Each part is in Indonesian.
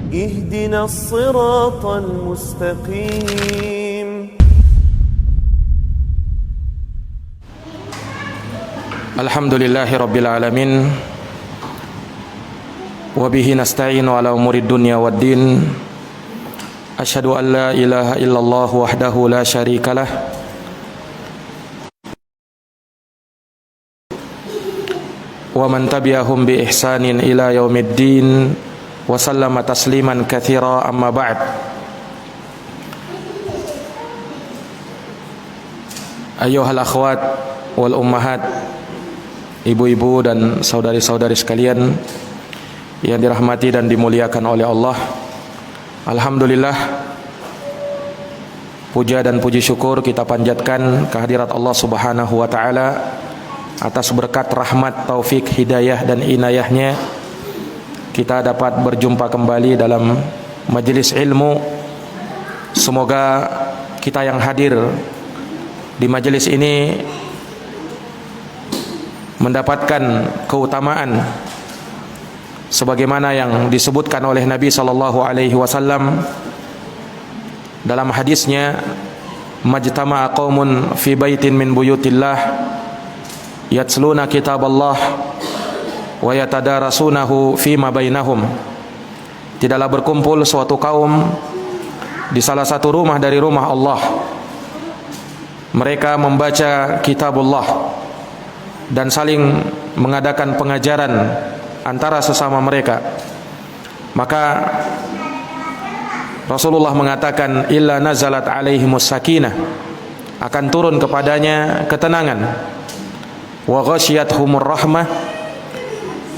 اهدنا الصراط المستقيم Alhamdulillahi Rabbil Alamin. Wabihi nasta'inu ala umuri dunya waddin. Asyhadu an la ilaha illallah wahdahu la syarikalah. Wa man tabi'ahum bi ihsanin ila yaumiddin. Wa sallama tasliman katsira, amma ba'd. Ayyuhal akhwat wal ummahat, ibu-ibu dan saudari-saudari sekalian yang dirahmati dan dimuliakan oleh Allah. Alhamdulillah, puja dan puji syukur kita panjatkan kehadirat Allah Subhanahu wa taala atas berkat rahmat, taufik, hidayah dan inayahnya kita dapat berjumpa kembali dalam majelis ilmu. Semoga kita yang hadir di majelis ini mendapatkan keutamaan sebagaimana yang disebutkan oleh Nabi sallallahu alaihi wasallam dalam hadisnya, majtama'a qaumun fi baitin min buyutillah yatsluna kitaballah wa yatadarasunahu fima bainahum. Tidaklah berkumpul suatu kaum di salah satu rumah dari rumah Allah, mereka membaca kitabullah dan saling mengadakan pengajaran antara sesama mereka. Maka Rasulullah mengatakan, illa nazalat alaihimus sakinah, akan turun kepadanya ketenangan. Wa ghasyiyatuhumur rahmah,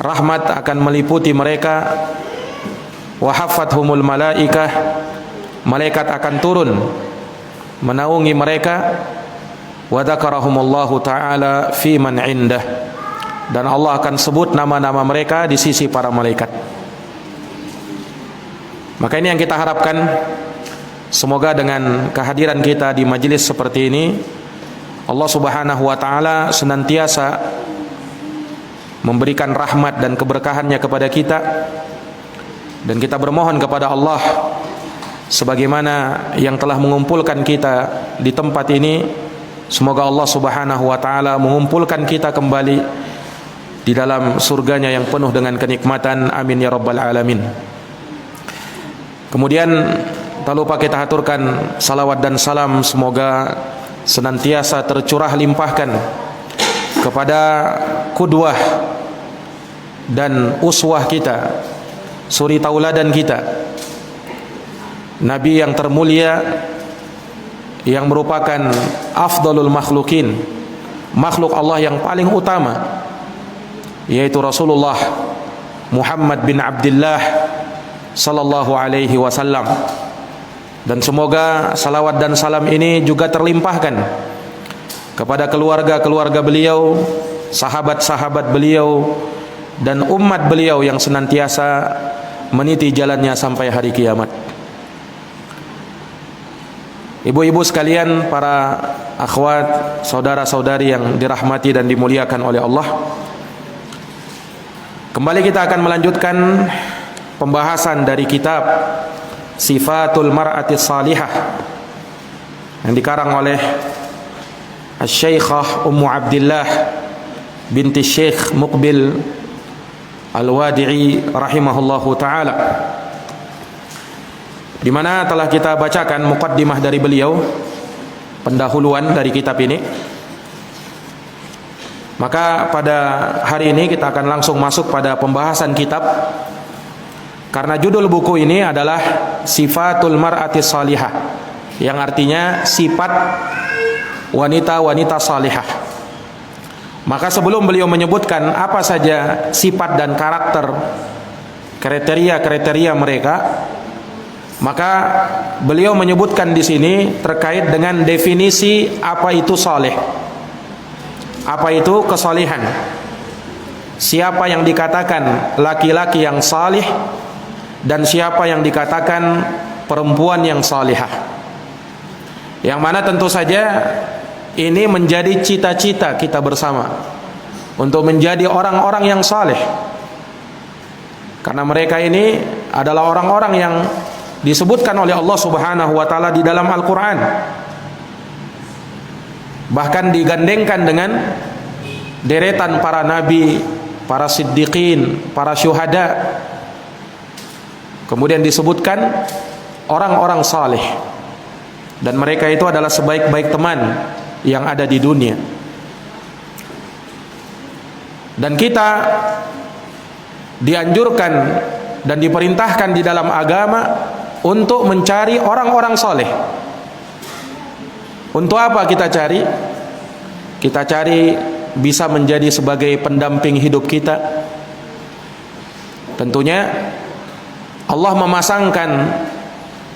rahmat akan meliputi mereka. Wa haffathumul malaikah, malaikat akan turun menaungi mereka. Wa dzakarahumullahu ta'ala fi man indah, dan Allah akan sebut nama-nama mereka di sisi para malaikat. Maka ini yang kita harapkan, semoga dengan kehadiran kita di majelis seperti ini, Allah Subhanahu wa taala senantiasa memberikan rahmat dan keberkahannya kepada kita, dan kita bermohon kepada Allah sebagaimana yang telah mengumpulkan kita di tempat ini, semoga Allah Subhanahu wa taala mengumpulkan kita kembali di dalam surganya yang penuh dengan kenikmatan. Amin ya rabbal alamin. Kemudian tak lupa kita haturkan salawat dan salam, semoga senantiasa tercurah limpahkan kepada qudwah dan uswah kita, suri tauladan kita, Nabi yang termulia, yang merupakan afdalul makhlukin, makhluk Allah yang paling utama, yaitu Rasulullah Muhammad bin Abdullah sallallahu alaihi wasallam. Dan semoga salawat dan salam ini juga terlimpahkan kepada keluarga-keluarga beliau, sahabat-sahabat beliau, dan umat beliau yang senantiasa meniti jalannya sampai hari kiamat. Ibu-ibu sekalian, para akhwat, saudara-saudari yang dirahmati dan dimuliakan oleh Allah, kembali kita akan melanjutkan pembahasan dari kitab Sifatul Mar'ati Salihah yang dikarang oleh Asy-Syaikhah Ummu Abdillah binti Syekh Muqbil Al-Wadi'i rahimahullahu ta'ala, di mana telah kita bacakan muqaddimah dari beliau, pendahuluan dari kitab ini. Maka pada hari ini kita akan langsung masuk pada pembahasan kitab, karena judul buku ini adalah Sifatul Mar'ati Salihah, yang artinya sifat wanita-wanita salihah. Maka sebelum beliau menyebutkan apa saja sifat dan karakter, kriteria-kriteria mereka, maka beliau menyebutkan di sini terkait dengan definisi apa itu saleh, apa itu kesalihan. Siapa yang dikatakan laki-laki yang salih, dan siapa yang dikatakan perempuan yang salihah. Yang mana tentu saja ini menjadi cita-cita kita bersama untuk menjadi orang-orang yang saleh, karena mereka ini adalah orang-orang yang disebutkan oleh Allah Subhanahu wa taala di dalam Al-Qur'an. Bahkan digandengkan dengan deretan para nabi, para siddiqin, para syuhada. Kemudian disebutkan orang-orang saleh, dan mereka itu adalah sebaik-baik teman yang ada di dunia. Dan kita dianjurkan dan diperintahkan di dalam agama untuk mencari orang-orang saleh. Untuk apa kita cari? Kita cari bisa menjadi sebagai pendamping hidup kita. Tentunya Allah memasangkan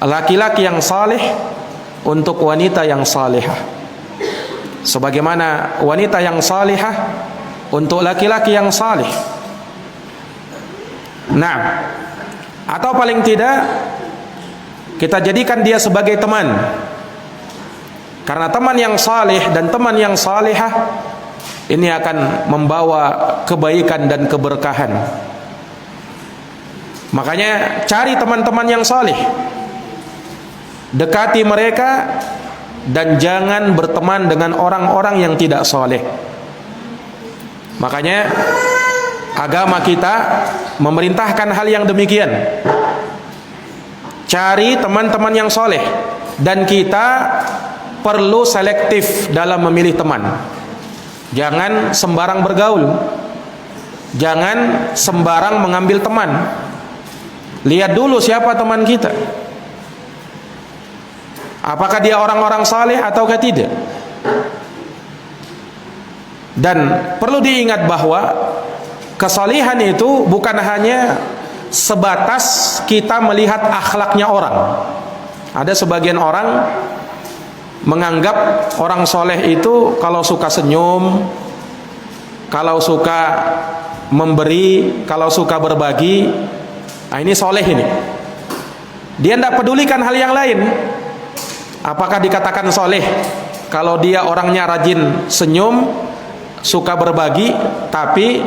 laki-laki yang saleh untuk wanita yang salihah, sebagaimana wanita yang salihah untuk laki-laki yang saleh. Nah, atau paling tidak kita jadikan dia sebagai teman. Karena teman yang saleh dan teman yang salihah ini akan membawa kebaikan dan keberkahan. Makanya cari teman-teman yang saleh, dekati mereka, dan jangan berteman dengan orang-orang yang tidak saleh. Makanya agama kita memerintahkan hal yang demikian. Cari teman-teman yang saleh, dan kita perlu selektif dalam memilih teman. Jangan sembarang bergaul, jangan sembarang mengambil teman. Lihat dulu siapa teman kita, apakah dia orang-orang saleh ataukah tidak. Dan perlu diingat bahwa kesalihan itu bukan hanya sebatas kita melihat akhlaknya orang. Ada sebagian orang menganggap orang soleh itu kalau suka senyum, kalau suka memberi, kalau suka berbagi, nah ini soleh ini. Dia tidak pedulikan hal yang lain. Apakah dikatakan soleh kalau dia orangnya rajin senyum, suka berbagi, tapi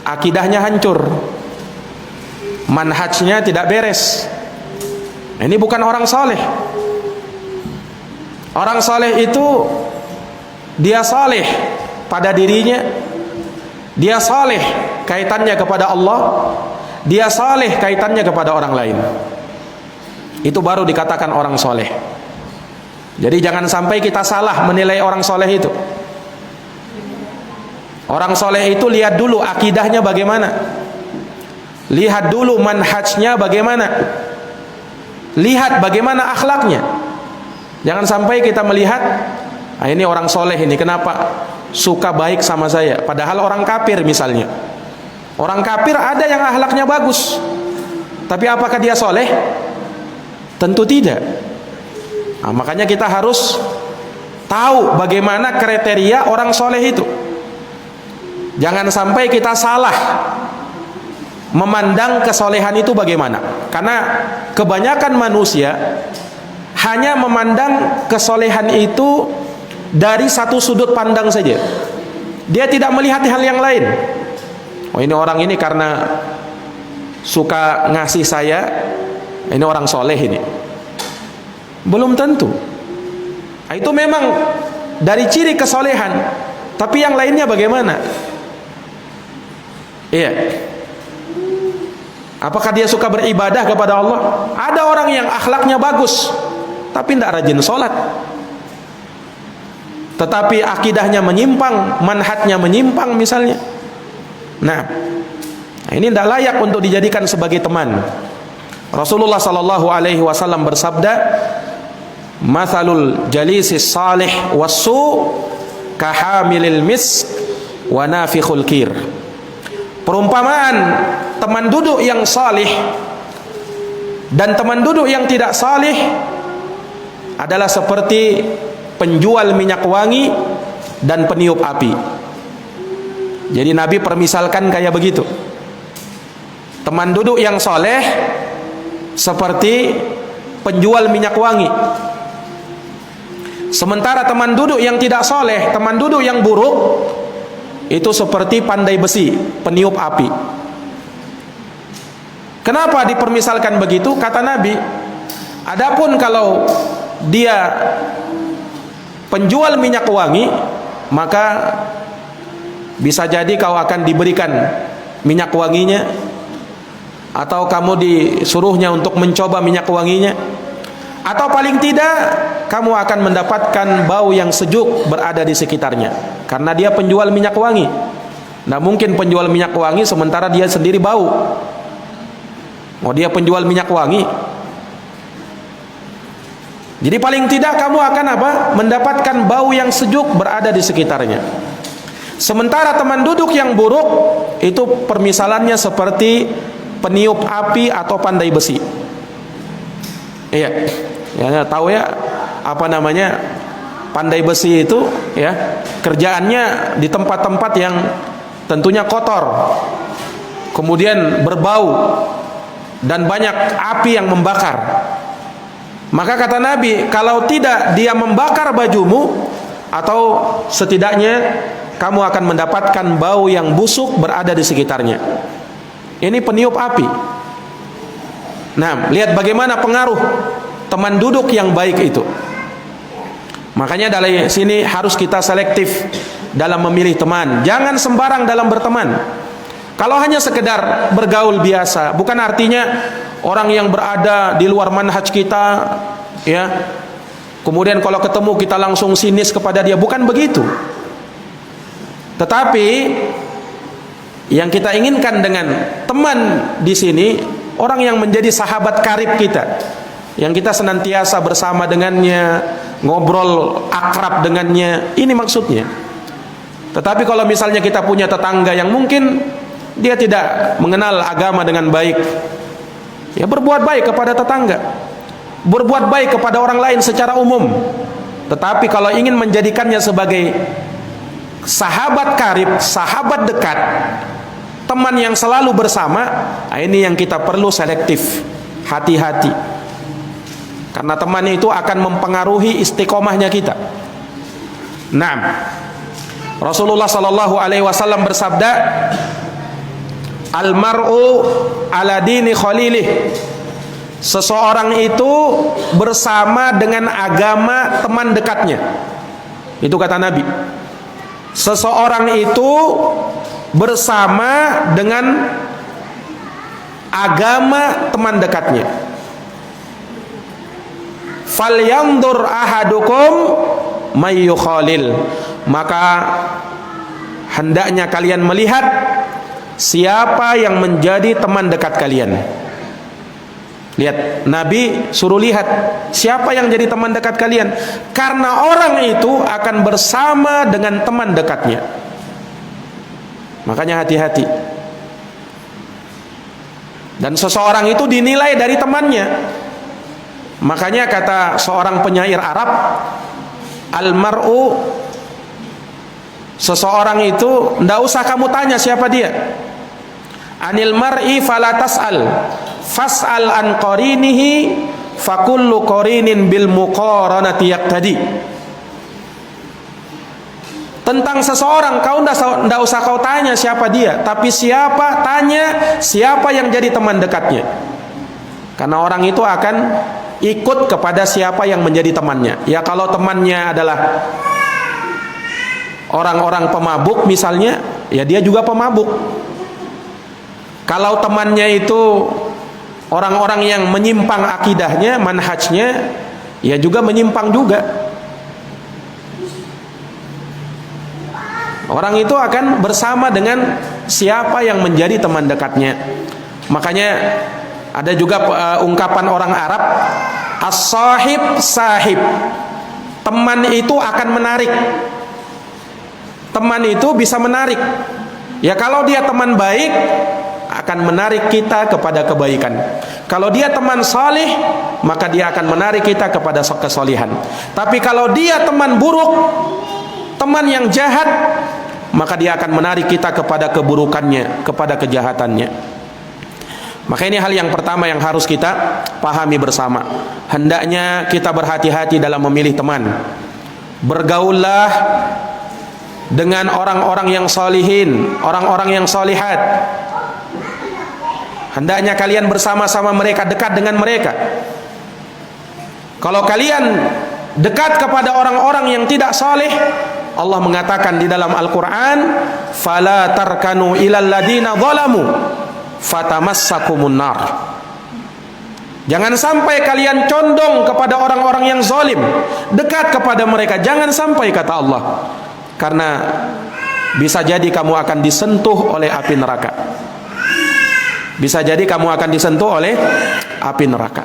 akidahnya hancur, manhajnya tidak beres? Ini bukan orang soleh. Orang saleh itu dia saleh pada dirinya, dia saleh kaitannya kepada Allah, dia saleh kaitannya kepada orang lain. Itu baru dikatakan orang saleh. Jadi jangan sampai kita salah menilai orang saleh itu. Orang saleh itu lihat dulu akidahnya bagaimana, lihat dulu manhajnya bagaimana, lihat bagaimana akhlaknya. Jangan sampai kita melihat, ah ini orang soleh ini, kenapa suka baik sama saya? Padahal orang kafir misalnya. Orang kafir ada yang akhlaknya bagus, tapi apakah dia soleh? Tentu tidak. Nah, makanya kita harus tahu bagaimana kriteria orang soleh itu. Jangan sampai kita salah memandang kesolehan itu bagaimana. Karena kebanyakan manusia hanya memandang kesolehan itu dari satu sudut pandang saja. Dia tidak melihat hal yang lain. Oh ini orang ini karena suka ngasih saya, ini orang soleh ini. Belum tentu. Nah, itu memang dari ciri kesolehan. Tapi yang lainnya bagaimana? Iya. Apakah dia suka beribadah kepada Allah? Ada orang yang akhlaknya bagus, tapi tidak rajin sholat, tetapi akidahnya menyimpang, manhajnya menyimpang misalnya. Nah ini tidak layak untuk dijadikan sebagai teman. Rasulullah sallallahu alaihi wasallam bersabda, "Mathalul jalisis salih wassu kahamilil misk wa nafikhul kir." Perumpamaan teman duduk yang salih dan teman duduk yang tidak salih adalah seperti penjual minyak wangi dan peniup api. Jadi Nabi permisalkan kayak begitu. Teman duduk yang soleh seperti penjual minyak wangi, sementara teman duduk yang tidak soleh, teman duduk yang buruk, itu seperti pandai besi, peniup api. Kenapa dipermisalkan begitu? Kata Nabi, adapun kalau dia penjual minyak wangi, maka bisa jadi kau akan diberikan minyak wanginya, atau kamu disuruhnya untuk mencoba minyak wanginya, atau paling tidak kamu akan mendapatkan bau yang sejuk berada di sekitarnya, karena dia penjual minyak wangi. Nah, mungkin penjual minyak wangi sementara dia sendiri bau. Oh, dia penjual minyak wangi. Jadi paling tidak kamu akan apa? Mendapatkan bau yang sejuk berada di sekitarnya. Sementara teman duduk yang buruk itu permisalannya seperti peniup api atau pandai besi. Iya, ya tahu ya apa namanya pandai besi itu ya, kerjaannya di tempat-tempat yang tentunya kotor, kemudian berbau dan banyak api yang membakar. Maka kata Nabi, kalau tidak dia membakar bajumu, atau setidaknya kamu akan mendapatkan bau yang busuk berada di sekitarnya. Ini peniup api. Nah, lihat bagaimana pengaruh teman duduk yang baik itu. Makanya dari sini harus kita selektif dalam memilih teman. Jangan sembarang dalam berteman. Kalau hanya sekedar bergaul biasa, bukan artinya orang yang berada di luar manhaj kita, ya, kemudian kalau ketemu kita langsung sinis kepada dia, bukan begitu. Tetapi yang kita inginkan dengan teman di sini, orang yang menjadi sahabat karib kita, yang kita senantiasa bersama dengannya, ngobrol akrab dengannya, ini maksudnya. Tetapi kalau misalnya kita punya tetangga yang mungkin dia tidak mengenal agama dengan baik, ya berbuat baik kepada tetangga, berbuat baik kepada orang lain secara umum. Tetapi kalau ingin menjadikannya sebagai sahabat karib, sahabat dekat, teman yang selalu bersama, ini yang kita perlu selektif, hati-hati. Karena teman itu akan mempengaruhi istiqomahnya kita. Nah, Rasulullah sallallahu alaihi wasallam bersabda, "Al-mar'u ala dini khalilih." Seseorang itu bersama dengan agama teman dekatnya. Itu kata Nabi. Seseorang itu bersama dengan agama teman dekatnya. Falyandur ahadukum mayyukhalil. Maka hendaknya kalian melihat siapa yang menjadi teman dekat kalian. Lihat, Nabi suruh lihat siapa yang jadi teman dekat kalian, karena orang itu akan bersama dengan teman dekatnya. Makanya hati-hati. Dan seseorang itu dinilai dari temannya. Makanya kata seorang penyair Arab, al-mar'u, seseorang itu ndak usah kamu tanya siapa dia. Anil mar'i fala tas'al, fas'al an qarinihi, fakullu qarinin bil muqaranati yaqtadi. Tentang seseorang kau ndak usah kau tanya siapa dia, tapi tanya siapa yang jadi teman dekatnya. Karena orang itu akan ikut kepada siapa yang menjadi temannya. Ya kalau temannya adalah orang-orang pemabuk misalnya, ya dia juga pemabuk. Kalau temannya itu orang-orang yang menyimpang akidahnya, manhajnya, ya juga menyimpang juga. Orang itu akan bersama dengan siapa yang menjadi teman dekatnya. Makanya ada juga ungkapan orang Arab, as-sahib sahib. Teman itu akan menarik. Teman itu bisa menarik. Ya kalau dia teman baik, akan menarik kita kepada kebaikan. Kalau dia teman saleh, maka dia akan menarik kita kepada kesolihan. Tapi kalau dia teman buruk, teman yang jahat, maka dia akan menarik kita kepada keburukannya, kepada kejahatannya. Maka ini hal yang pertama yang harus kita pahami bersama. Hendaknya kita berhati-hati dalam memilih teman. Bergaullah dengan orang-orang yang salihin, orang-orang yang salihat. hendaknya kalian bersama-sama mereka, dekat dengan mereka. Kalau kalian dekat kepada orang-orang yang tidak saleh, Allah mengatakan di dalam Al-Quran, fala tarkanu ilal ladina zalamu fatamassakumun nar. Jangan sampai kalian condong kepada orang-orang yang zalim, dekat kepada mereka, jangan sampai, kata Allah, karena bisa jadi kamu akan disentuh oleh api neraka. Bisa jadi kamu akan disentuh oleh api neraka.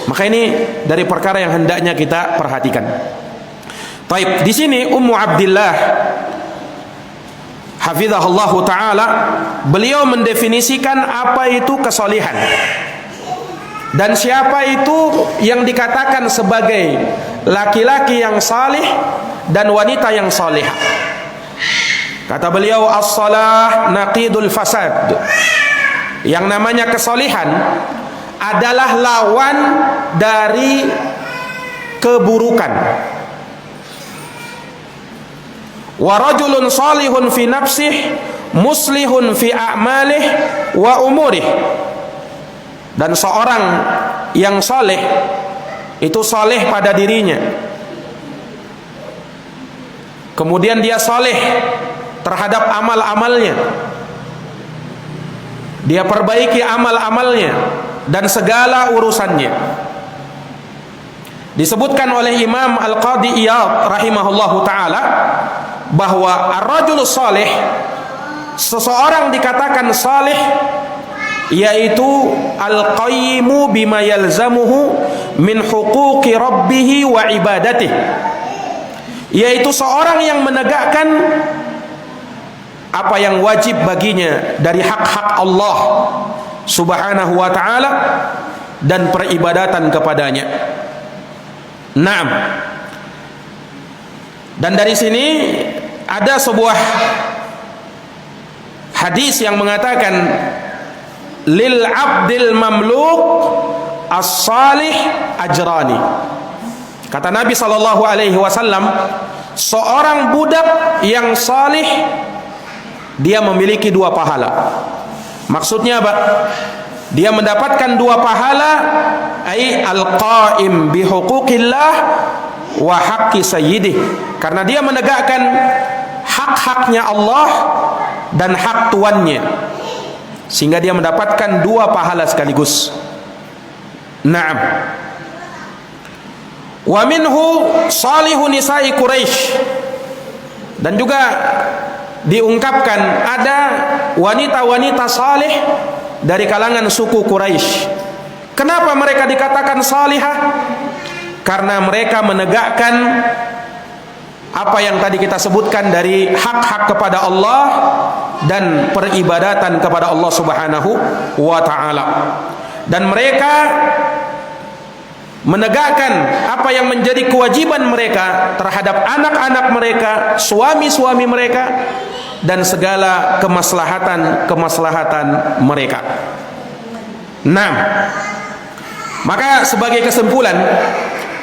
Maka ini dari perkara yang hendaknya kita perhatikan. Taib, di sini Ummu Abdillah hafizahullah taala, beliau mendefinisikan apa itu kesalihan dan siapa itu yang dikatakan sebagai laki-laki yang salih dan wanita yang salihah. Kata beliau, as-salah naqidul fasad. Yang namanya kesalihan adalah lawan dari keburukan. Wa rajulun salihun fi nafsih muslihun fi a'malih wa umurih. Dan seorang yang saleh itu saleh pada dirinya, kemudian dia saleh terhadap amal-amalnya, dia perbaiki amal-amalnya dan segala urusannya. Disebutkan oleh Imam Al-Qadhi Iyad rahimahullahu ta'ala bahwa ar-rajulus salih, seseorang dikatakan salih, yaitu al-qayyimu bima yalzamuhu min huquqi rabbih wa ibadatih, yaitu seorang yang menegakkan apa yang wajib baginya dari hak-hak Allah subhanahu wa ta'ala dan peribadatan kepadanya. Naam. Dan dari sini ada sebuah hadis yang mengatakan lil abdil mamluk as-salih ajrani. Kata Nabi sallallahu alaihi wasallam, seorang budak yang salih dia memiliki 2 pahala. Maksudnya apa? Dia mendapatkan 2 pahala, ai al-qaim bi huquqillah wa haqqi sayyidih, karena dia menegakkan hak-haknya Allah dan hak tuannya, sehingga dia mendapatkan 2 pahala sekaligus. Naam. Wa minhu salihu nisa'i Quraisy. Dan juga diungkapkan ada wanita-wanita saleh dari kalangan suku Quraisy. Kenapa mereka dikatakan salihah? Karena mereka menegakkan apa yang tadi kita sebutkan dari hak-hak kepada Allah dan peribadatan kepada Allah Subhanahu wa ta'ala. Dan mereka menegakkan apa yang menjadi kewajiban mereka terhadap anak-anak mereka, suami-suami mereka, dan segala kemaslahatan mereka. Nah, maka sebagai kesimpulan,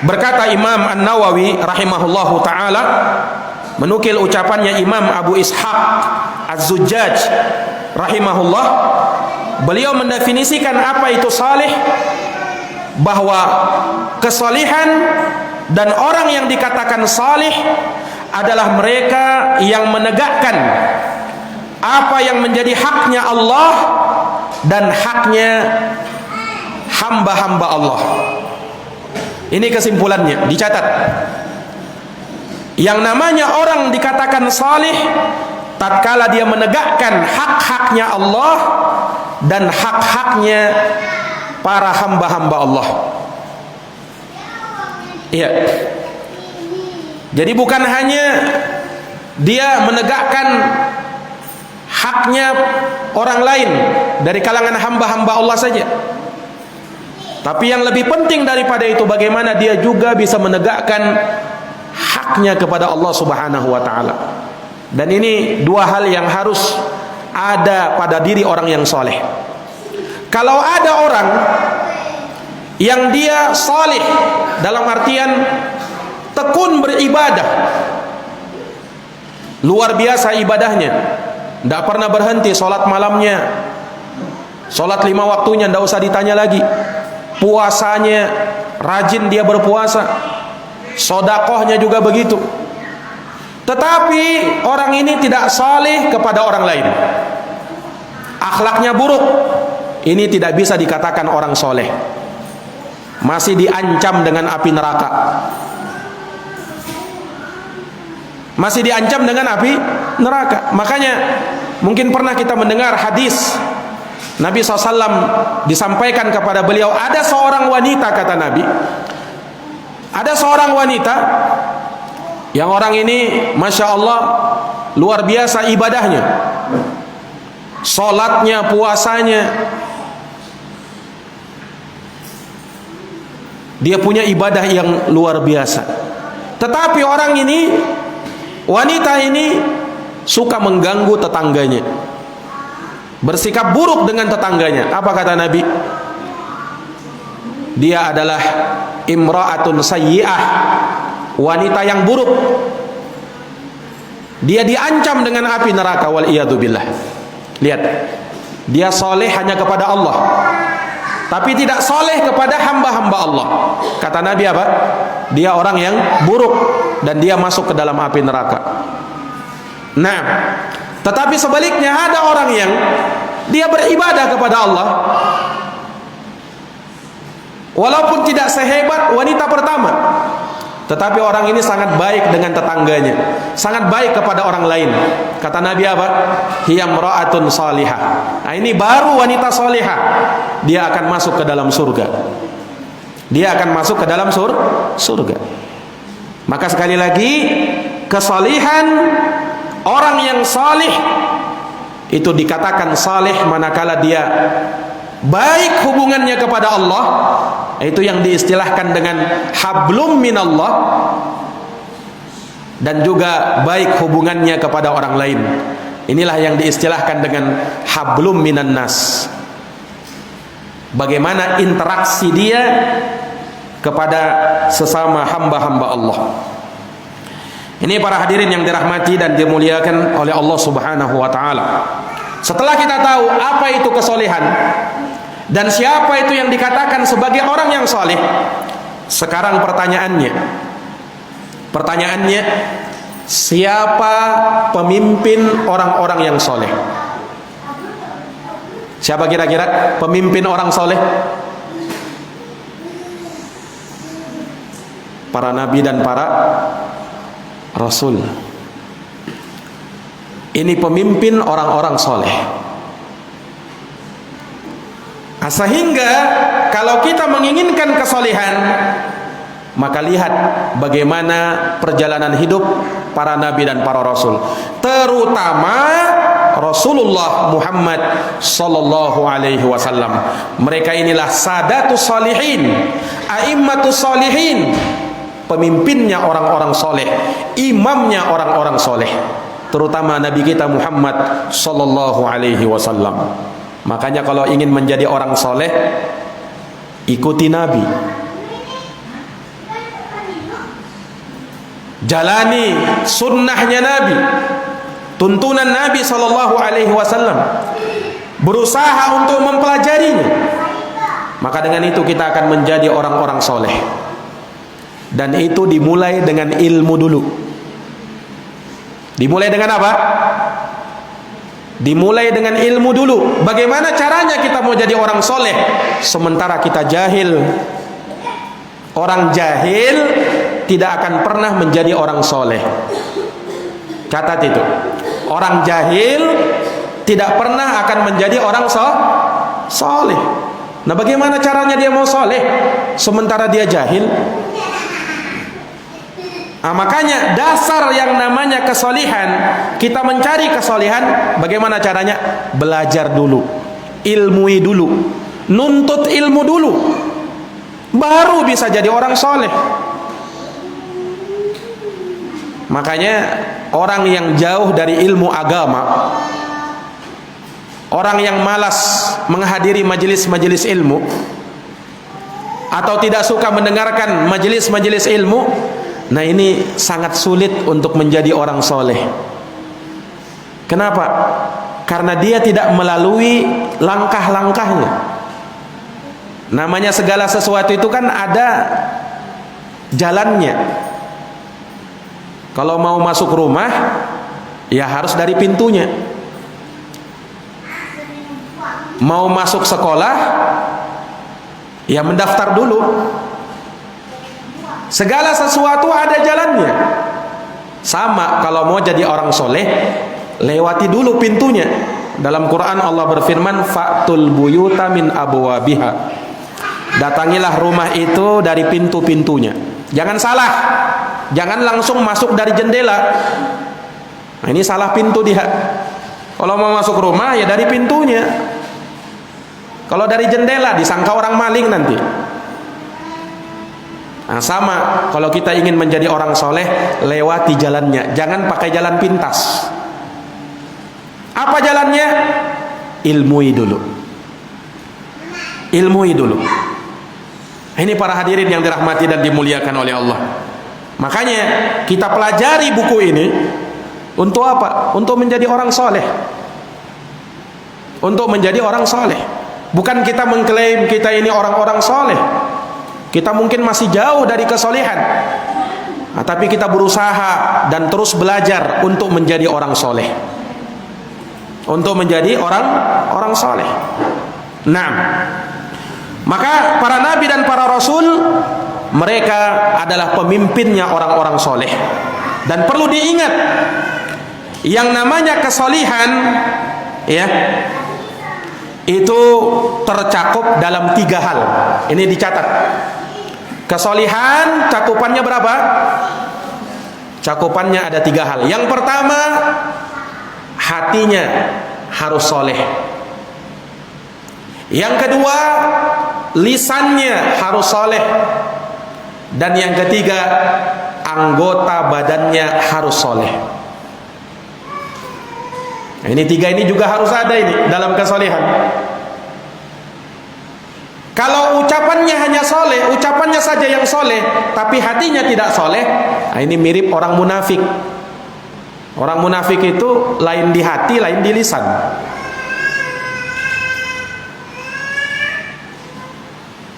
berkata Imam An-Nawawi rahimahullahu ta'ala, menukil ucapannya Imam Abu Ishaq Az-Zujjaj rahimahullah, beliau mendefinisikan apa itu salih, bahwa kesalihan dan orang yang dikatakan salih adalah mereka yang menegakkan apa yang menjadi haknya Allah dan haknya hamba-hamba Allah. Ini kesimpulannya, dicatat. Yang namanya orang dikatakan salih tatkala dia menegakkan hak-haknya Allah dan hak-haknya para hamba-hamba Allah. Iya. Jadi bukan hanya dia menegakkan haknya orang lain dari kalangan hamba-hamba Allah saja, tapi yang lebih penting daripada itu, bagaimana dia juga bisa menegakkan haknya kepada Allah Subhanahu wa ta'ala. Dan ini 2 hal yang harus ada pada diri orang yang soleh. Kalau ada orang yang dia salih dalam artian tekun beribadah, luar biasa ibadahnya, tidak pernah berhenti, sholat malamnya Sholat 5 waktunya tidak usah ditanya lagi. Puasanya rajin dia berpuasa, sodakohnya juga begitu. Tetapi orang ini tidak saleh kepada orang lain, akhlaknya buruk, ini tidak bisa dikatakan orang soleh, masih diancam dengan api neraka. Masih diancam dengan api neraka. Makanya mungkin pernah kita mendengar hadis Nabi SAW, disampaikan kepada beliau, ada seorang wanita, kata Nabi, ada seorang wanita yang orang ini Masya Allah luar biasa ibadahnya, sholatnya, puasanya, dia punya ibadah yang luar biasa. Tetapi orang ini, wanita ini suka mengganggu tetangganya, bersikap buruk dengan tetangganya. Apa kata Nabi? Dia adalah imra'atun sayyi'ah, wanita yang buruk. Dia diancam dengan api neraka, wal iyadu billah. Lihat, dia soleh hanya kepada Allah, tapi tidak soleh kepada hamba-hamba Allah. Kata Nabi apa? Dia orang yang buruk dan dia masuk ke dalam api neraka. Nah, tetapi sebaliknya ada orang yang dia beribadah kepada Allah, walaupun tidak sehebat wanita pertama, tetapi orang ini sangat baik dengan tetangganya, sangat baik kepada orang lain. Kata Nabi apa? Hiya imra'atun salihah. Nah, ini baru wanita salihah. Dia akan masuk ke dalam surga. Dia akan masuk ke dalam surga. Maka sekali lagi, kesalihan orang yang salih itu dikatakan salih manakala dia baik hubungannya kepada Allah, itu yang diistilahkan dengan hablum minallah, dan juga baik hubungannya kepada orang lain. Inilah yang diistilahkan dengan hablum minan nas. Bagaimana interaksi dia kepada sesama hamba-hamba Allah. Ini para hadirin yang dirahmati dan dimuliakan oleh Allah Subhanahu wa taala. Setelah kita tahu apa itu kesolehan dan siapa itu yang dikatakan sebagai orang yang soleh, sekarang pertanyaannya, siapa pemimpin orang-orang yang soleh? Siapa kira-kira pemimpin orang soleh? Para nabi dan para rasul. Ini pemimpin orang-orang soleh. Sehingga kalau kita menginginkan kesolehan, maka lihat bagaimana perjalanan hidup para nabi dan para rasul, terutama Rasulullah Muhammad sallallahu alaihi wasallam. Mereka inilah sadatus salihin, aimmatus salihin, pemimpinnya orang-orang soleh, imamnya orang-orang soleh, terutama Nabi kita Muhammad sallallahu alaihi wasallam. Makanya kalau ingin menjadi orang soleh, ikuti Nabi, jalani sunnahnya Nabi, tuntunan Nabi sallallahu alaihi wasallam, berusaha untuk mempelajarinya. Maka dengan itu kita akan menjadi orang-orang soleh. Dan itu dimulai dengan ilmu dulu. Dimulai dengan apa? Dimulai dengan ilmu dulu. Bagaimana caranya kita mau jadi orang soleh sementara kita jahil? Orang jahil tidak akan pernah menjadi orang soleh. Catat itu. Orang jahil tidak pernah akan menjadi orang soleh. Nah, bagaimana caranya dia mau soleh sementara dia jahil? Nah, makanya dasar yang namanya kesolihan, kita mencari kesolihan, bagaimana caranya? Belajar dulu, ilmui dulu, nuntut ilmu dulu, baru bisa jadi orang soleh. Makanya orang yang jauh dari ilmu agama, orang yang malas menghadiri majelis-majelis ilmu, atau tidak suka mendengarkan majelis-majelis ilmu, nah ini sangat sulit untuk menjadi orang soleh. Kenapa? karena dia tidak melalui langkah-langkahnya. Namanya segala sesuatu itu kan ada jalannya. Kalau mau masuk rumah, ya harus dari pintunya. Mau masuk sekolah, ya mendaftar dulu. Segala sesuatu ada jalannya. Sama kalau mau jadi orang soleh, lewati dulu pintunya. Dalam Quran Allah berfirman, fa'tul buyuta min abwabiha. Datangilah rumah itu dari pintu-pintunya. Jangan salah, jangan langsung masuk dari jendela. Nah, ini salah pintu dia. Kalau mau masuk rumah, ya dari pintunya. Kalau dari jendela disangka orang maling nanti. Nah, sama kalau kita ingin menjadi orang soleh, lewati jalannya, jangan pakai jalan pintas. Apa jalannya? Ilmui dulu. Ilmui dulu. Ini para hadirin yang dirahmati dan dimuliakan oleh Allah. Makanya kita pelajari buku ini untuk apa? Untuk menjadi orang soleh. Untuk menjadi orang soleh. Bukan kita mengklaim kita ini orang-orang soleh. Kita mungkin masih jauh dari kesolehan. Nah, tapi kita berusaha dan terus belajar untuk menjadi orang soleh. Untuk menjadi orang soleh. Nah, maka para nabi dan para rasul, mereka adalah pemimpinnya orang-orang soleh. Dan perlu diingat, yang namanya kesolihan, ya, itu tercakup dalam 3 hal. Ini dicatat. Kesolihan cakupannya berapa? Cakupannya ada 3 hal. Yang pertama, hatinya harus soleh. Yang kedua, lisannya harus soleh. Dan yang ketiga, anggota badannya harus soleh. Nah, ini 3 ini juga harus ada ini dalam kesolehan. Kalau ucapannya hanya soleh, ucapannya saja yang soleh, tapi hatinya tidak soleh, nah ini mirip orang munafik. Orang munafik itu lain di hati, lain di lisan.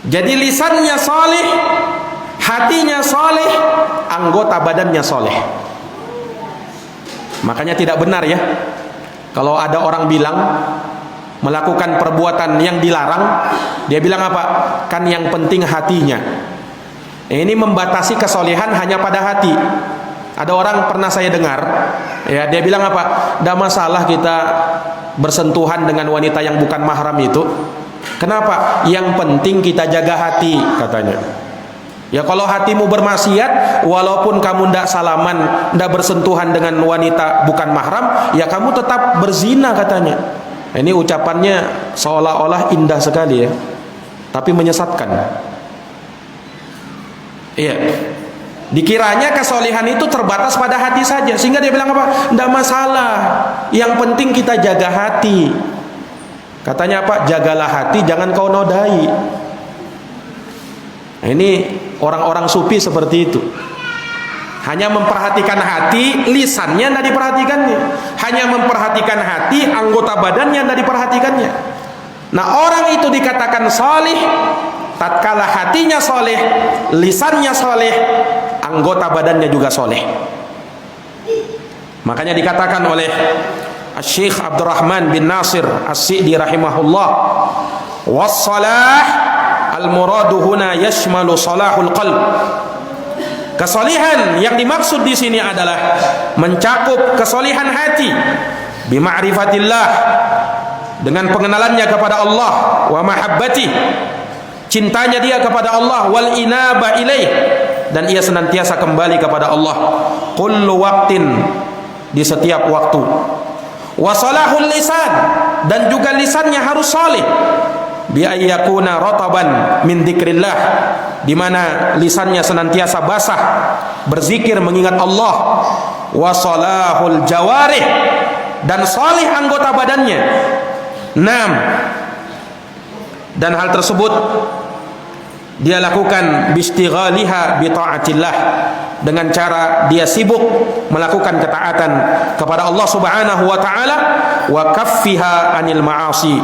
Jadi lisannya soleh, hatinya soleh, anggota badannya soleh. Makanya tidak benar ya, kalau ada orang bilang melakukan perbuatan yang dilarang, dia bilang apa? Kan yang penting hatinya. Ini membatasi kesolehan hanya pada hati. Ada orang pernah saya dengar, ya, dia bilang apa? Tidak masalah kita bersentuhan dengan wanita yang bukan mahram itu. Kenapa? Yang penting kita jaga hati, katanya. Ya kalau hatimu bermaksiat, walaupun kamu tidak salaman, tidak bersentuhan dengan wanita bukan mahram, ya kamu tetap berzina, katanya. Ini ucapannya seolah-olah indah sekali ya, tapi menyesatkan. Iya. Dikiranya kesolehan itu terbatas pada hati saja, sehingga dia bilang apa? Tidak masalah, yang penting kita jaga hati. Katanya apa? Jagalah hati, jangan kau nodai. Nah, ini orang-orang sufi seperti itu. Hanya memperhatikan hati, lisannya tidak diperhatikannya. Hanya memperhatikan hati, anggota badannya tidak diperhatikannya. Nah, orang itu dikatakan soleh tatkala hatinya soleh, lisannya soleh, anggota badannya juga soleh. Makanya dikatakan oleh Syekh Abdurrahman bin Nasir As-Sa'di rahimahullah, was-salah al-muradu huna yashmalu salahul qalb. Kesolihan yang dimaksud di sini adalah mencakup kesolihan hati bima'rifatillah, dengan pengenalannya kepada Allah, wa mahabbati, cintanya dia kepada Allah, wal inaba ilaih, dan ia senantiasa kembali kepada Allah kullu waqtin, di setiap waktu. Wa salahul lisan, dan juga lisannya harus saleh, bi ayyakuna rataban min dzikrillah, di mana lisannya senantiasa basah berzikir mengingat Allah. Wa salahul jawarih, dan saleh anggota badannya. 6. Dan hal tersebut dia lakukan bistighaliha bi taatillah, dengan cara dia sibuk melakukan ketaatan kepada Allah Subhanahu wa taala, wa kaffiha anil ma'asi,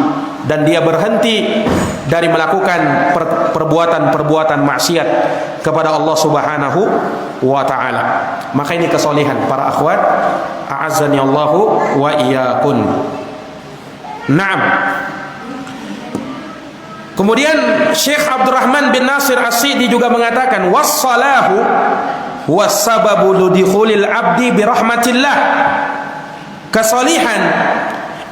dan dia berhenti dari melakukan perbuatan-perbuatan maksiat kepada Allah Subhanahu wa taala. Maka ini kesolehan para akhwat, a'azzani Allahu wa iyyakum. Naam. Kemudian Syekh Abdurrahman bin Nasir As-Sidi juga mengatakan, wassalahu wassababu lidukhulil abdi birahmatillah. Kesolihan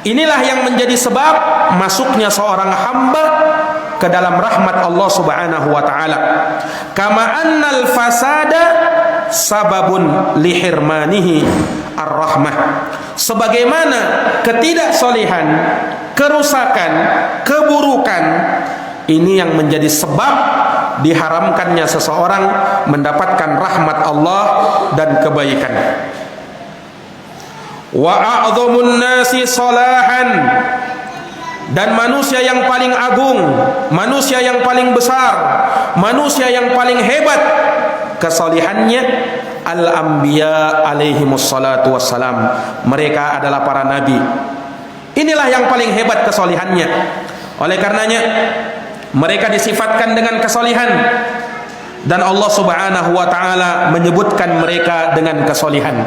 inilah yang menjadi sebab masuknya seorang hamba ke dalam rahmat Allah Subhanahu wa taala. Kama annal fasada sababun lihirmanihi ar-rahmah. Sebagaimana ketidaksolehan, kerusakan, keburukan ini yang menjadi sebab diharamkannya seseorang mendapatkan rahmat Allah dan kebaikan. Wa a'dhamun nasi salahan, dan manusia yang paling agung, manusia yang paling besar, manusia yang paling hebat kesalihannya, al-anbiya alaihimus salatu wassalam. Mereka adalah para nabi. Inilah yang paling hebat kesalihannya. Oleh karenanya mereka disifatkan dengan kesalihan, dan Allah Subhanahu wa taala menyebutkan mereka dengan kesalihan.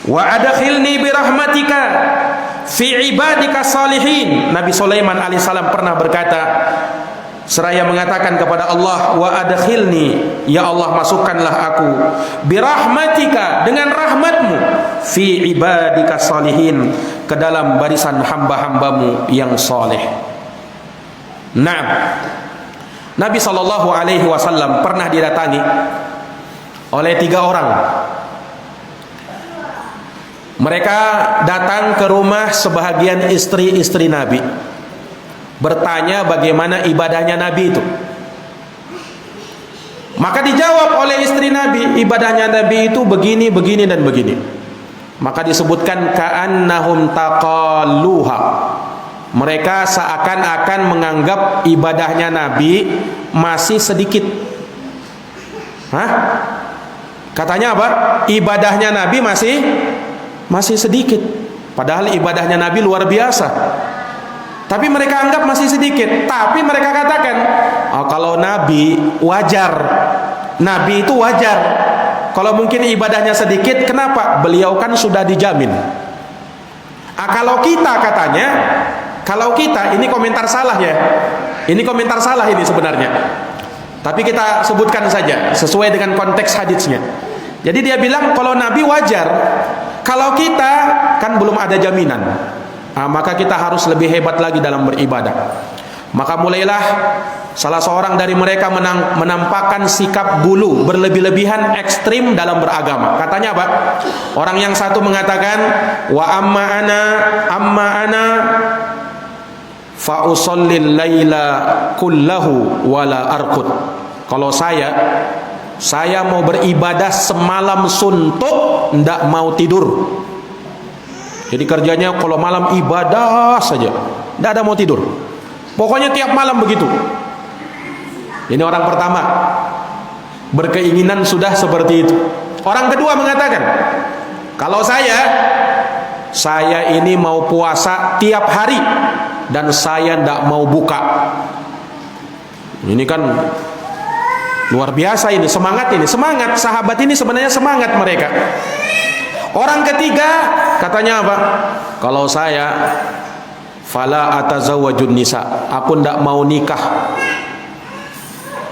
Wa adkhilni birahmatika fi ibadika salihin. Nabi Sulaiman alaihissalam pernah berkata, seraya mengatakan kepada Allah, wa adkhilni, ya Allah masukkanlah aku, birahmatika, dengan rahmatmu, fi ibadika salihin, ke dalam barisan hamba-hambamu yang saleh. Naam. Nabi sallallahu alaihi wasallam pernah didatangi oleh 3 orang. Mereka datang ke rumah sebahagian istri-istri Nabi, bertanya bagaimana ibadahnya Nabi itu. Maka dijawab oleh istri Nabi, ibadahnya Nabi itu begini, begini, dan begini. Maka disebutkan ka'annahum taqalluha. Mereka seakan-akan menganggap ibadahnya Nabi masih sedikit. Katanya apa? Ibadahnya Nabi masih sedikit. Padahal ibadahnya Nabi luar biasa. Tapi mereka anggap masih sedikit. Tapi mereka katakan, kalau Nabi wajar. Nabi itu wajar. Kalau mungkin ibadahnya sedikit, kenapa? Beliau kan sudah dijamin. Kalau kita, katanya, kalau kita, ini komentar salah ya. Ini komentar salah ini sebenarnya. Tapi kita sebutkan saja sesuai dengan konteks hadisnya. Jadi dia bilang kalau Nabi wajar. Kalau kita kan belum ada jaminan. Maka kita harus lebih hebat lagi dalam beribadah. Maka mulailah salah seorang dari mereka menampakkan sikap gulu, berlebih-lebihan, ekstrim dalam beragama. Katanya apa? Orang yang satu mengatakan, wa amma ana fa usallil laila kullahu wala arqud. Kalau saya mau beribadah semalam suntuk, ndak mau tidur. Jadi kerjanya kalau malam ibadah saja, ndak ada mau tidur. Pokoknya tiap malam begitu. Ini orang pertama, berkeinginan sudah seperti itu. Orang kedua mengatakan, kalau saya ini mau puasa tiap hari dan saya ndak mau buka. Ini kan luar biasa ini, semangat ini, semangat sahabat ini sebenarnya semangat mereka. Orang ketiga katanya apa? Kalau saya fala atazawwajun nisa, aku ndak mau nikah,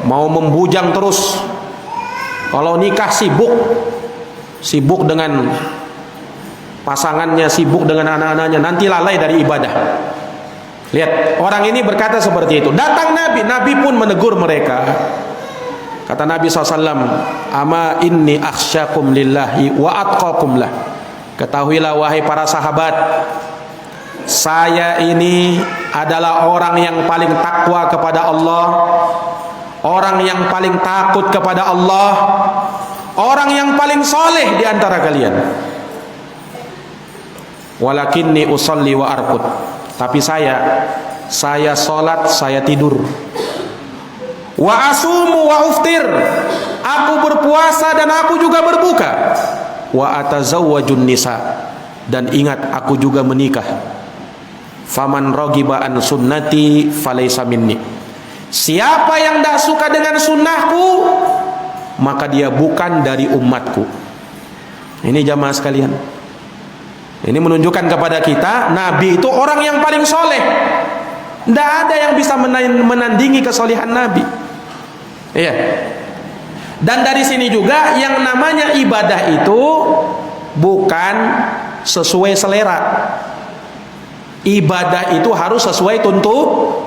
mau membujang terus. Kalau nikah sibuk dengan pasangannya, sibuk dengan anak-anaknya, nanti lalai dari ibadah. Lihat, orang ini berkata seperti itu. Datang Nabi pun menegur mereka. Kata Nabi SAW, ama inni akhsyakum lillahi wa atqakum lah. Ketahuilah wahai para sahabat, saya ini adalah orang yang paling takwa kepada Allah, orang yang paling takut kepada Allah, orang yang paling soleh di antara kalian. Walakinni usalli wa arqud. Tapi saya sholat, saya tidur. Wa asumu wa uftir, aku berpuasa dan aku juga berbuka. Wa atazawwajun nisa, dan ingat aku juga menikah. Faman raghiba an sunnati falaysa minni, siapa yang tidak suka dengan sunnahku maka dia bukan dari umatku. Ini jamaah sekalian, ini menunjukkan kepada kita Nabi itu orang yang paling soleh. Tidak ada yang bisa menandingi kesolehan Nabi. Iya. Dan dari sini juga yang namanya ibadah itu bukan sesuai selera. Ibadah itu harus sesuai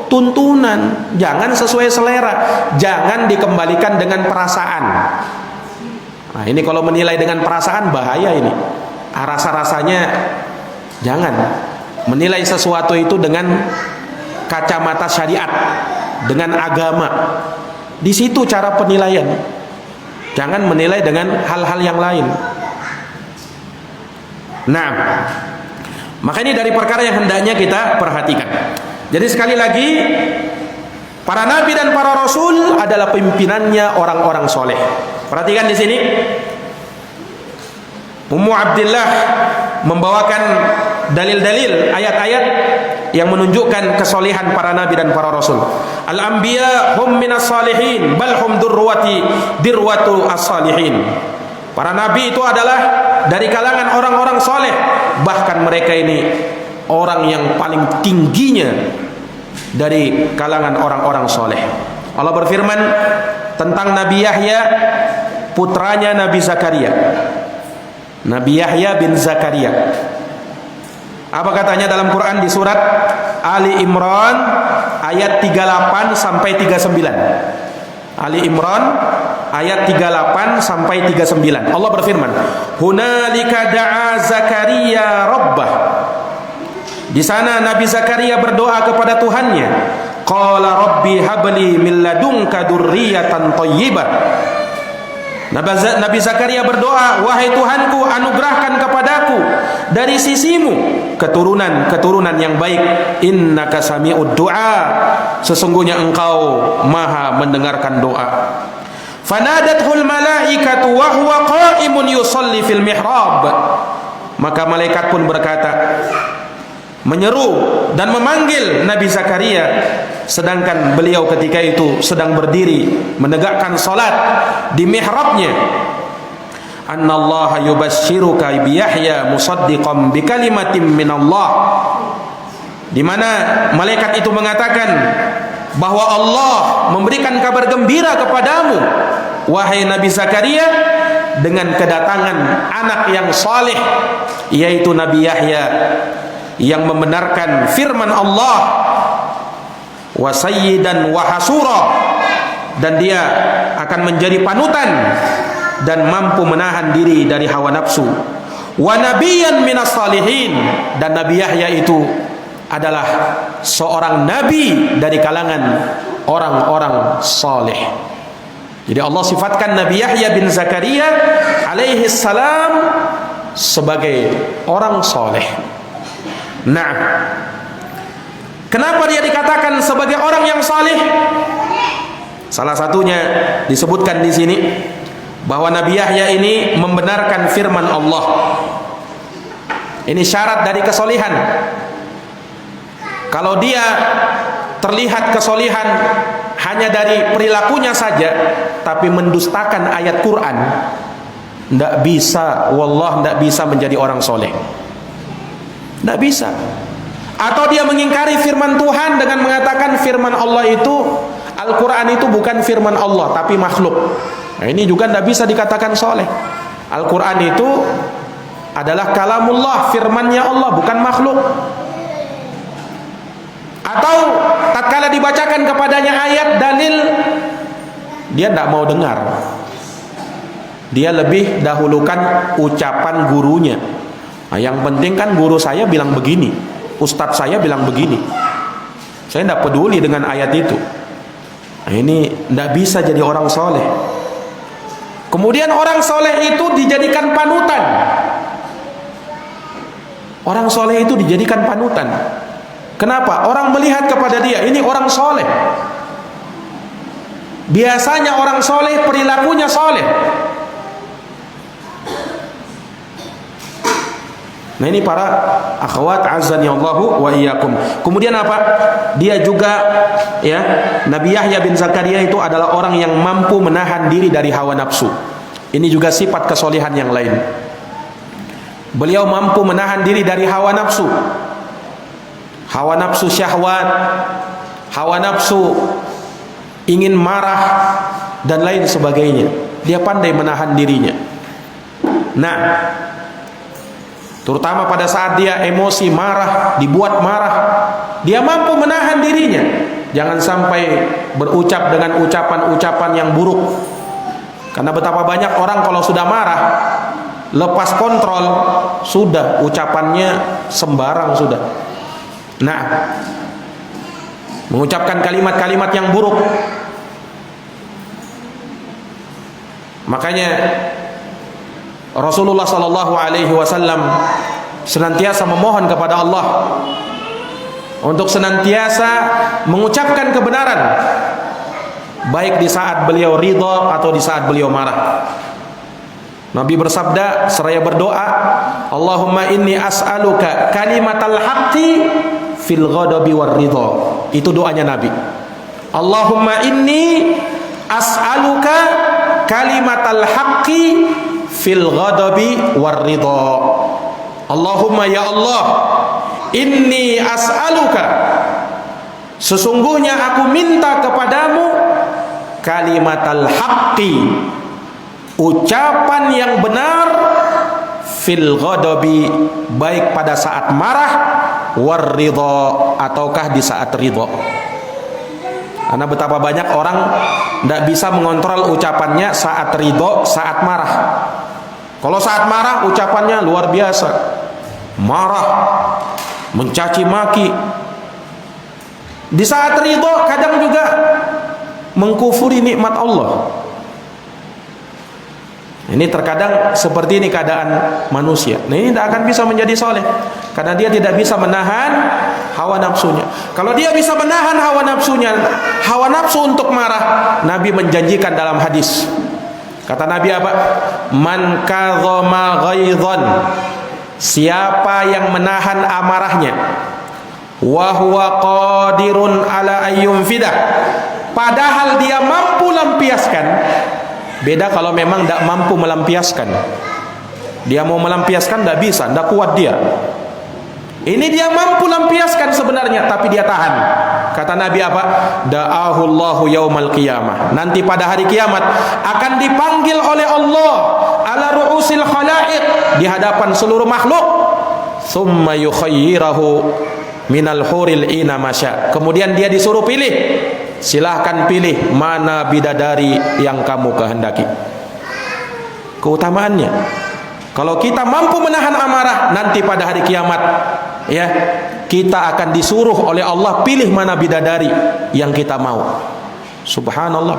tuntunan, jangan sesuai selera, jangan dikembalikan dengan perasaan. Nah, ini kalau menilai dengan perasaan bahaya ini. Rasa-rasanya jangan menilai sesuatu itu dengan kacamata syariat, dengan agama. Di situ cara penilaian. Jangan menilai dengan hal-hal yang lain. Nah, maka ini dari perkara yang hendaknya kita perhatikan. Jadi sekali lagi, para nabi dan para rasul adalah pimpinannya orang-orang soleh. Perhatikan di sini, Ummu Abdillah membawakan dalil-dalil ayat-ayat yang menunjukkan kesolehan para nabi dan para rasul. Al-anbiya hum minas salihin bal hum dirwatu as-salihin. Para nabi itu adalah dari kalangan orang-orang soleh, bahkan mereka ini orang yang paling tingginya dari kalangan orang-orang soleh. Allah berfirman tentang Nabi Yahya, putranya Nabi Zakaria. Nabi Yahya bin Zakaria. Apa katanya dalam Quran di surat Ali Imran ayat 38 sampai 39. Ali Imran ayat 38 sampai 39. Allah berfirman, "Hunalika da'a Zakaria rabbah." Di sana Nabi Zakaria berdoa kepada Tuhannya. Qala rabbi habli min ladunka dzurriyyatan thayyibah. Nabi Zakaria berdoa, wahai Tuhanku, anugerahkan kepadaku dari sisimu keturunan yang baik. Innaka sami'ud du'a, sesungguhnya engkau maha mendengarkan doa. Fanadathul malaikatu wa huwa qa'imun yusalli fil mihrab. Maka malaikat pun berkata, menyeru dan memanggil Nabi Zakaria, sedangkan beliau ketika itu sedang berdiri menegakkan salat di mihrabnya. Annallaha yubassyiruka bi Yahya musaddiqan bi kalimatin minallah, di mana malaikat itu mengatakan bahwa Allah memberikan kabar gembira kepadamu wahai Nabi Zakaria dengan kedatangan anak yang saleh, yaitu Nabi Yahya, yang membenarkan firman Allah, wa sayyidan wa hasura, dan dia akan menjadi panutan dan mampu menahan diri dari hawa nafsu, wa nabiyyan minas salihin, dan Nabi Yahya itu adalah seorang nabi dari kalangan orang-orang saleh. Jadi Allah sifatkan Nabi Yahya bin Zakaria alaihi salam sebagai orang saleh. Nah, kenapa dia dikatakan sebagai orang yang saleh? Salah satunya disebutkan di sini bahwa Nabi Yahya ini membenarkan firman Allah. Ini syarat dari kesolehan. Kalau dia terlihat kesolehan hanya dari perilakunya saja, tapi mendustakan ayat Quran, tidak bisa, wallah tidak bisa menjadi orang soleh. Tidak bisa. Atau dia mengingkari firman Tuhan dengan mengatakan firman Allah itu, Al-Quran itu bukan firman Allah tapi makhluk. Nah, ini juga tidak bisa dikatakan soleh. Al-Quran itu adalah kalamullah, firmannya Allah, bukan makhluk. Atau tatkala dibacakan kepadanya ayat dalil, dia tidak mau dengar. Dia lebih dahulukan ucapan gurunya. Nah, yang penting kan guru saya bilang begini, ustadz saya bilang begini, saya tidak peduli dengan ayat itu. Nah, ini tidak bisa jadi orang soleh. Kemudian orang soleh itu dijadikan panutan. Orang soleh itu dijadikan panutan. Kenapa? Orang melihat kepada dia, ini orang soleh. Biasanya orang soleh perilakunya soleh. Nah ini para akhwat azani Allahu wa iyyakum. Kemudian apa? Dia juga ya, Nabi Yahya bin Zakaria itu adalah orang yang mampu menahan diri dari hawa nafsu. Ini juga sifat kesolehan yang lain. Beliau mampu menahan diri dari hawa nafsu. Hawa nafsu syahwat, hawa nafsu ingin marah dan lain sebagainya. Dia pandai menahan dirinya. Nah, terutama pada saat dia emosi, marah, dibuat marah, dia mampu menahan dirinya. Jangan sampai berucap dengan ucapan-ucapan yang buruk. Karena betapa banyak orang kalau sudah marah, lepas kontrol, sudah ucapannya sembarang sudah. Nah, mengucapkan kalimat-kalimat yang buruk. Makanya Rasulullah sallallahu alaihi wasallam senantiasa memohon kepada Allah untuk senantiasa mengucapkan kebenaran, baik di saat beliau ridha atau di saat beliau marah. Nabi bersabda seraya berdoa, Allahumma inni as'aluka kalimatal haqqi fil ghadabi war ridha. Itu doanya Nabi. Allahumma inni as'aluka kalimatal haqqi fil ghadabi war ridha. Allahumma ya Allah, inni as'aluka, sesungguhnya aku minta kepadamu kalimatal haqqi, ucapan yang benar, fil ghadabi, baik pada saat marah, war ridha, ataukah di saat ridha. Karena betapa banyak orang tidak bisa mengontrol ucapannya saat ridha, saat marah. Kalau saat marah ucapannya luar biasa, marah, mencaci maki. Di saat ridha kadang juga mengkufuri nikmat Allah. Ini terkadang seperti ini keadaan manusia. Nah ini tidak akan bisa menjadi soleh, karena dia tidak bisa menahan hawa nafsunya. Kalau dia bisa menahan hawa nafsunya, hawa nafsu untuk marah, Nabi menjanjikan dalam hadis, kata Nabi apa? Man kadhama ghaidhan, siapa yang menahan amarahnya, wa huwa qadirun ala ayyunfidah, padahal dia mampu lampiaskan. Beda kalau memang tidak mampu melampiaskan. Dia mau melampiaskan tidak bisa, tidak kuat dia. Ini dia mampu lampiaskan sebenarnya, tapi dia tahan. Kata Nabi apa? Da'ahullahu yaumal qiyamah. Nanti pada hari kiamat akan dipanggil oleh Allah ala ru'usil khalaiq, di hadapan seluruh makhluk. Thumma yukhayyirahu minal huril ina masya. Kemudian dia disuruh pilih, silahkan pilih mana bidadari yang kamu kehendaki. Keutamaannya, kalau kita mampu menahan amarah, nanti pada hari kiamat ya, kita akan disuruh oleh Allah pilih mana bidadari yang kita mau. Subhanallah.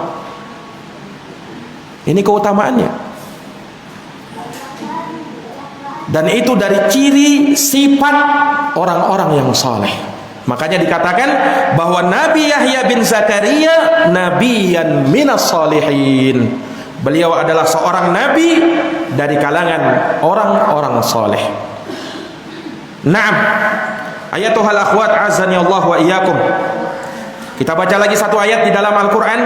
Ini keutamaannya. Dan itu dari ciri sifat orang-orang yang saleh. Makanya dikatakan bahwa Nabi Yahya bin Zakaria nabiyan minas salihin. Beliau adalah seorang nabi dari kalangan orang-orang saleh. Naam. Ayatuhal akhwat azani Allah wa iyyakum. Kita baca lagi satu ayat di dalam Al-Qur'an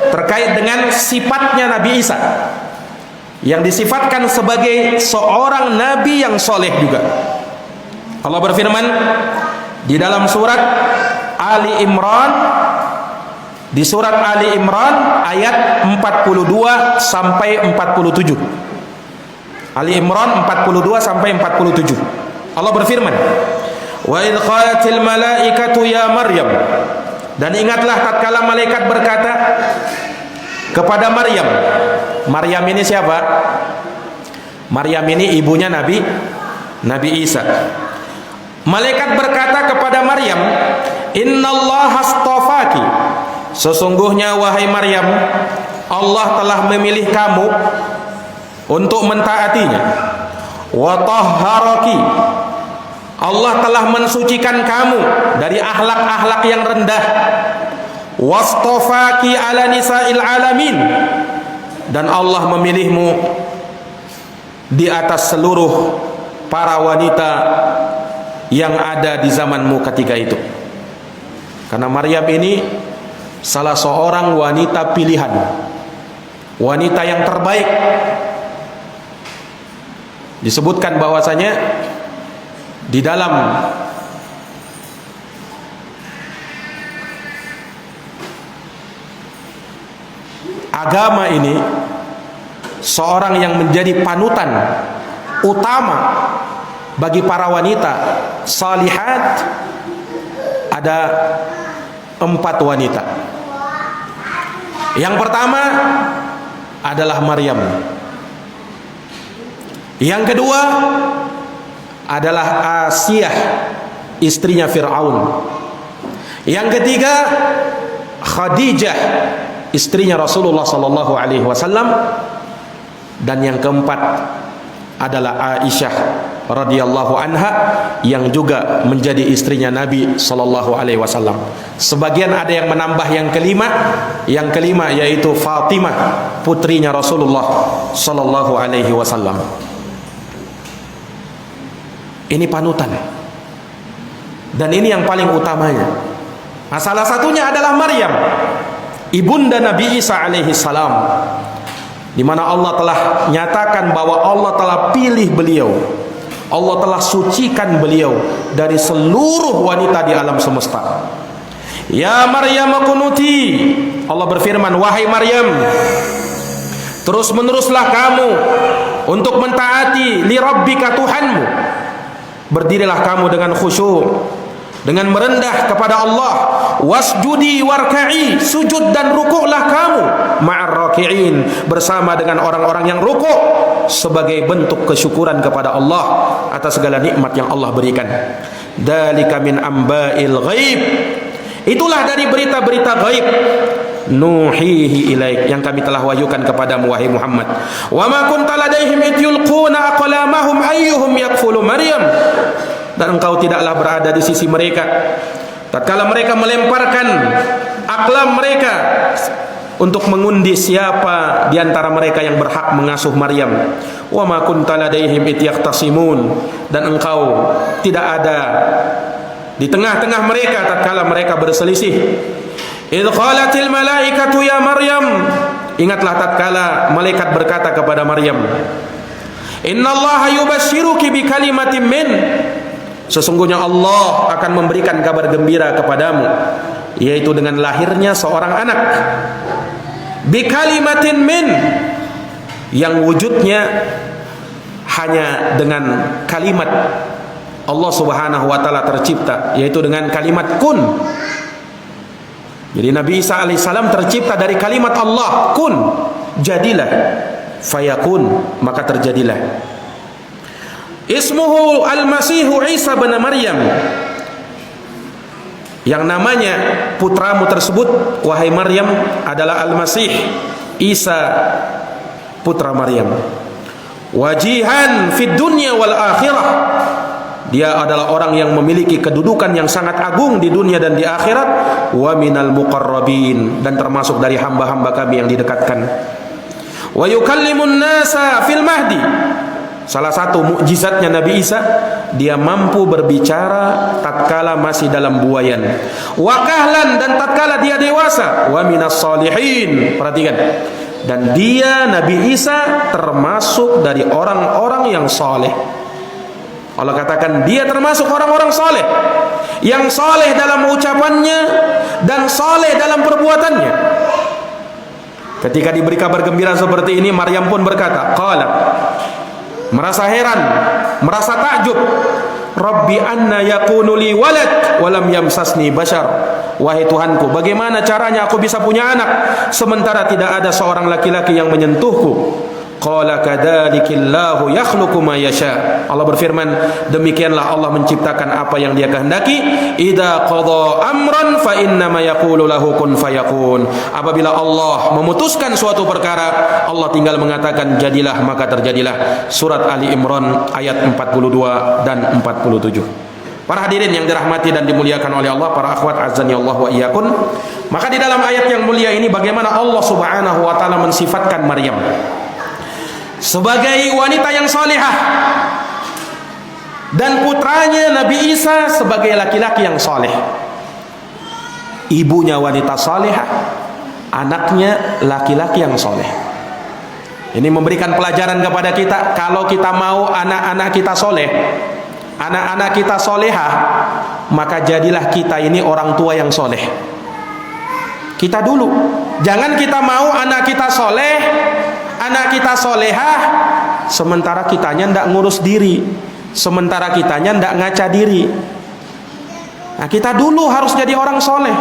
terkait dengan sifatnya Nabi Isa, yang disifatkan sebagai seorang nabi yang soleh juga. Allah berfirman di dalam surat Ali Imran, di surat Ali Imran ayat 42 sampai 47. Ali Imran 42 sampai 47. Allah berfirman, wa idh qalatil malaikatu ya Maryam, dan ingatlah tatkala malaikat berkata kepada Maryam. Maryam ini siapa? Maryam ini ibunya Nabi Isa. Malaikat berkata kepada Maryam, innallaha astafaki, sesungguhnya wahai Maryam, Allah telah memilih kamu untuk mentaatinya. Wa tahharaki, Allah telah mensucikan kamu dari akhlak-akhlak yang rendah. wastafaki ala nisa'il alamin, dan Allah memilihmu di atas seluruh para wanita yang ada di zamanmu ketika itu. Karena Maryam ini salah seorang wanita pilihan, wanita yang terbaik. Disebutkan bahwasanya di dalam agama ini, seorang yang menjadi panutan utama bagi para wanita salihat ada 4 wanita. Yang pertama adalah Maryam. Yang kedua adalah Asiyah, istrinya Fir'aun. Yang ketiga Khadijah, istrinya Rasulullah sallallahu alaihi wasallam, dan yang keempat adalah Aisyah radhiyallahu anha yang juga menjadi istrinya Nabi sallallahu alaihi wasallam. Sebagian ada yang menambah yang kelima yaitu Fatimah, putrinya Rasulullah sallallahu alaihi wasallam. Ini panutan, dan ini yang paling utamanya. Nah, salah satunya adalah Maryam, ibunda Nabi Isa alaihi salam, di mana Allah telah nyatakan bahwa Allah telah pilih beliau, Allah telah sucikan beliau dari seluruh wanita di alam semesta. Ya Maryam kunuti, Allah berfirman, wahai Maryam, terus meneruslah kamu untuk mentaati li rabbika, Tuhanmu. Berdirilah kamu dengan khusyuk, dengan merendah kepada Allah. Wasjudi warka'i, sujud dan rukuklah kamu ma'ar raki'in, bersama dengan orang-orang yang rukuk, sebagai bentuk kesyukuran kepada Allah atas segala nikmat yang Allah berikan. Dzalika min amba'il ghaib, itulah dari berita-berita gaib, nuhihi ilaik, yang kami telah wahyukan kepadamu wahai Muhammad. Wa ma kunta ladaihim id yulquna aqlamahum ayyuhum yakfulu Maryam, dan engkau tidaklah berada di sisi mereka tatkala mereka melemparkan aklam mereka untuk mengundi siapa di antara mereka yang berhak mengasuh Maryam. Wa ma kunta ladaihim id yahtasimun, dan engkau tidak ada di tengah-tengah mereka tatkala mereka berselisih. Idh qalatil malaikatu ya Maryam, ingatlah tatkala malaikat berkata kepada Maryam, innallaha yubashshiruki bi kalimatin min, sesungguhnya Allah akan memberikan kabar gembira kepadamu, yaitu dengan lahirnya seorang anak. Bi kalimatin min, yang wujudnya hanya dengan kalimat Allah Subhanahu wa taala tercipta, yaitu dengan kalimat kun. Jadi Nabi Isa alaihissalam tercipta dari kalimat Allah, kun, jadilah, fayakun, maka terjadilah. Ismuhu al-Masihu Isa bin Maryam, yang namanya putramu tersebut wahai Maryam adalah Al-Masih, Isa putra Maryam. Wajihan fid dunya wal akhirah, dia adalah orang yang memiliki kedudukan yang sangat agung di dunia dan di akhirat. Wa minal muqarrabin, dan termasuk dari hamba-hamba kami yang didekatkan. Wa yukallimun nasa fil mahdi, salah satu mukjizatnya Nabi Isa, dia mampu berbicara tatkala masih dalam buayan. Wa kahlan, dan tatkala dia dewasa. Wa minas salihin, perhatikan, dan dia Nabi Isa termasuk dari orang-orang yang saleh. Allah katakan dia termasuk orang-orang saleh, yang saleh dalam ucapannya dan saleh dalam perbuatannya. Ketika diberi kabar gembira seperti ini, Maryam pun berkata, qalat, merasa heran, merasa takjub, Rabbi anna yakunu li walad wa lam yamsasni bashar, wahai Tuhanku, bagaimana caranya aku bisa punya anak sementara tidak ada seorang laki-laki yang menyentuhku. Qala kadzalikillahu yakhluqu ma yasha, Allah berfirman, demikianlah Allah menciptakan apa yang Dia kehendaki. Idza qada amran fa inna ma yaqulu lahu kun fayakun, apabila Allah memutuskan suatu perkara, Allah tinggal mengatakan jadilah maka terjadilah. Surat Ali Imran ayat 42 dan 47. Para hadirin yang dirahmati dan dimuliakan oleh Allah, para akhwat azani Allah wa iyyakum. Maka di dalam ayat yang mulia ini bagaimana Allah Subhanahu wa taala mensifatkan Maryam sebagai wanita yang salihah dan putranya Nabi Isa sebagai laki-laki yang saleh. Ibunya wanita salihah, anaknya laki-laki yang saleh. Ini memberikan pelajaran kepada kita, kalau kita mau anak-anak kita soleh, anak-anak kita solehah, maka jadilah kita ini orang tua yang soleh. Kita dulu, jangan kita mau anak kita soleh, anak kita solehah, sementara kitanya ndak ngurus diri, sementara kitanya ndak ngaca diri. Nah, kita dulu harus jadi orang soleh.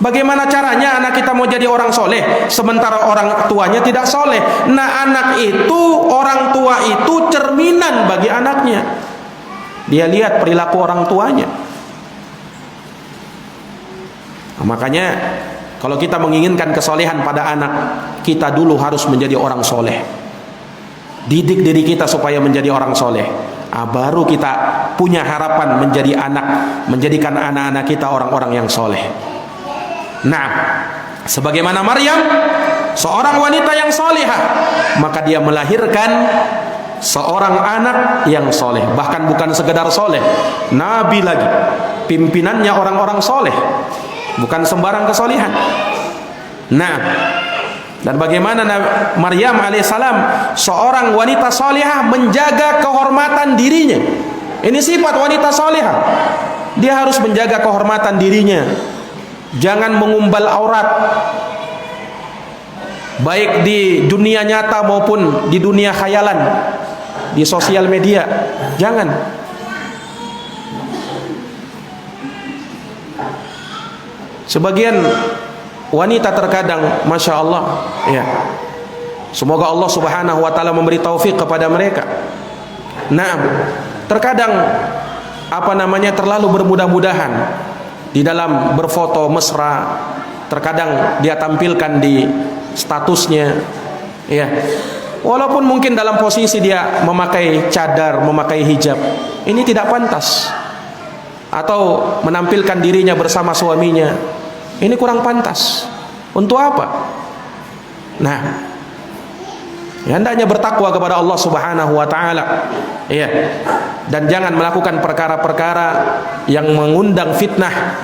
Bagaimana caranya anak kita mau jadi orang soleh sementara orang tuanya tidak soleh? Nah, anak itu, orang tua itu cerminan bagi anaknya. Dia lihat perilaku orang tuanya. Nah, makanya kalau kita menginginkan kesolehan pada anak, kita dulu harus menjadi orang soleh. Didik diri kita supaya menjadi orang soleh. Baru kita punya harapan menjadi anak, menjadikan anak-anak kita orang-orang yang soleh. Nah, sebagaimana Maryam, seorang wanita yang solehah, maka dia melahirkan seorang anak yang soleh. Bahkan bukan sekedar soleh, nabi lagi, pimpinannya orang-orang soleh, bukan sembarang kesolehan. Nah, dan bagaimana Maryam alaihissalam, seorang wanita solehah, menjaga kehormatan dirinya. Ini sifat wanita solehah, dia harus menjaga kehormatan dirinya. Jangan mengumbal aurat, baik di dunia nyata maupun di dunia khayalan, di sosial media. Jangan. Sebagian wanita terkadang, masya Allah, ya, semoga Allah Subhanahu wa taala memberi taufik kepada mereka. Nah, terkadang terlalu bermudah-mudahan di dalam berfoto mesra, terkadang dia tampilkan di statusnya, ya, walaupun mungkin dalam posisi dia memakai cadar, memakai hijab, ini tidak pantas. Atau menampilkan dirinya bersama suaminya, ini kurang pantas. Untuk apa? Nah, ya, hendaknya bertakwa kepada Allah Subhanahu wa taala, ya, dan jangan melakukan perkara-perkara yang mengundang fitnah.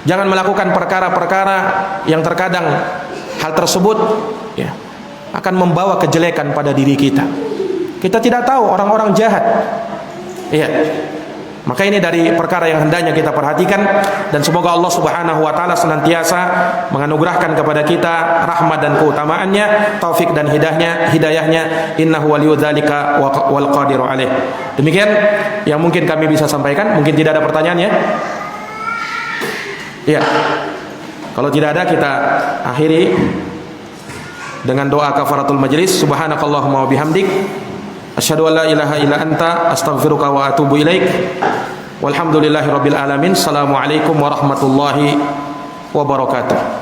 Jangan melakukan perkara-perkara yang terkadang hal tersebut, ya, akan membawa kejelekan pada diri kita. Kita tidak tahu orang-orang jahat, ya. Maka ini dari perkara yang hendaknya kita perhatikan, dan semoga Allah Subhanahu wa taala senantiasa menganugerahkan kepada kita rahmat dan keutamaannya, taufik dan hidayahnya, innahu waliyudzalika wal qadiru alaih. Demikian yang mungkin kami bisa sampaikan. Mungkin tidak ada pertanyaan, ya? Ya. Kalau tidak ada, kita akhiri dengan doa kafaratul majlis. Subhanakallahumma wa bihamdik, asyhadu an la ilaha illa anta, astaghfiruka wa atubu ilaik. Walhamdulillahirabbil alamin. Assalamualaikum warahmatullahi wabarakatuh.